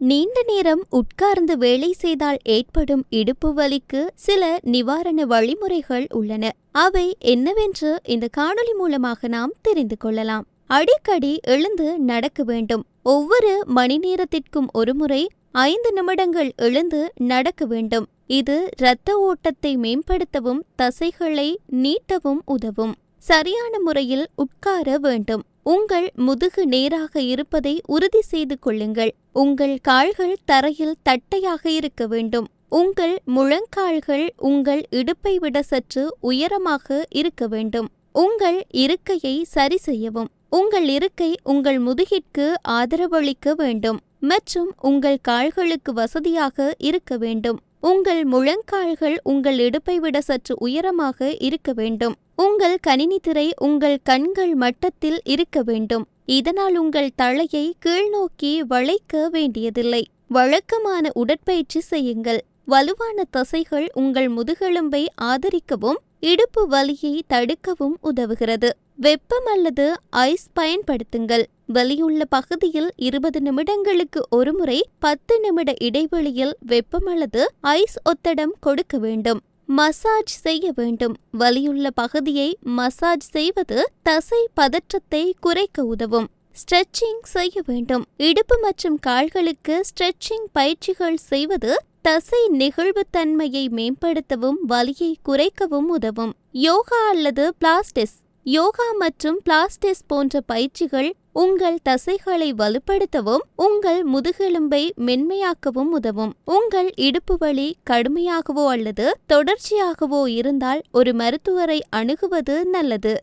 நீண்ட நேரம் உட்கார்ந்து வேலை செய்தால் ஏற்படும் இடுப்பு வலிக்கு சில நிவாரண வழிமுறைகள் உள்ளன. அவை என்னவென்று இந்த காணொளி மூலமாக நாம் தெரிந்து கொள்ளலாம். அடிக்கடி எழுந்து நடக்க வேண்டும். ஒவ்வொரு மணி நேரத்திற்கும் ஒருமுறை 5 நிமிடங்கள் எழுந்து நடக்க வேண்டும். இது இரத்த ஓட்டத்தை மேம்படுத்தவும் தசைகளை நீட்டவும் உதவும். சரியான முறையில் உட்கார வேண்டும். உங்கள் முதுகு நேராக இருப்பதை உறுதி செய்து கொள்ளுங்கள். உங்கள் கால்கள் தரையில் தட்டையாக இருக்க வேண்டும். உங்கள் முழங்கால்கள் உங்கள் இடுப்பை விட சற்று உயரமாக இருக்க வேண்டும். உங்கள் இருக்கையை சரி செய்யவும். உங்கள் இருக்கை உங்கள் முதுகிற்கு ஆதரவளிக்க வேண்டும் மற்றும் உங்கள் கால்களுக்கு வசதியாக இருக்க வேண்டும். உங்கள் முழங்கால்கள் உங்கள் இடுப்பை விட சற்று உயரமாக இருக்க வேண்டும். உங்கள் கணினி திரை உங்கள் கண்கள் மட்டத்தில் இருக்க வேண்டும். இதனால் உங்கள் தலையை கீழ்நோக்கி வளைக்க வேண்டியதில்லை. வழக்கமான உடற்பயிற்சி செய்யுங்கள். வலுவான தசைகள் உங்கள் முதுகெலும்பை ஆதரிக்கவும் இடுப்பு வலியை தடுக்கவும் உதவுகிறது. வெப்பம் அல்லது ஐஸ் பயன்படுத்துங்கள். வலியுள்ள பகுதியில் 20 நிமிடங்களுக்கு ஒருமுறை 10 நிமிட இடைவெளியில் வெப்பம் அல்லது ஐஸ் ஒத்தடம் கொடுக்க வேண்டும். மசாஜ் செய்ய வேண்டும். வலியுள்ள பகுதியை மசாஜ் செய்வது தசை பதற்றத்தை குறைக்க உதவும். ஸ்ட்ரெச்சிங் செய்ய வேண்டும். இடுப்பு மற்றும் கால்களுக்கு ஸ்ட்ரெச்சிங் பயிற்சிகள் செய்வது தசை நெகிழ்வுத்தன்மையை மேம்படுத்தவும் வலியை குறைக்கவும் உதவும். யோகா அல்லது பிளாஸ்டிஸ். யோகா மற்றும் பிளாஸ்டிஸ் போன்ற பயிற்சிகள் உங்கள் தசைகளை வலுப்படுத்தவும் உங்கள் முதுகெலும்பை மென்மையாக்கவும் உதவும். உங்கள் இடுப்பு வலி கடுமையாகவோ அல்லது தொடர்ச்சியாகவோ இருந்தால் ஒரு மருத்துவரை அணுகுவது நல்லது.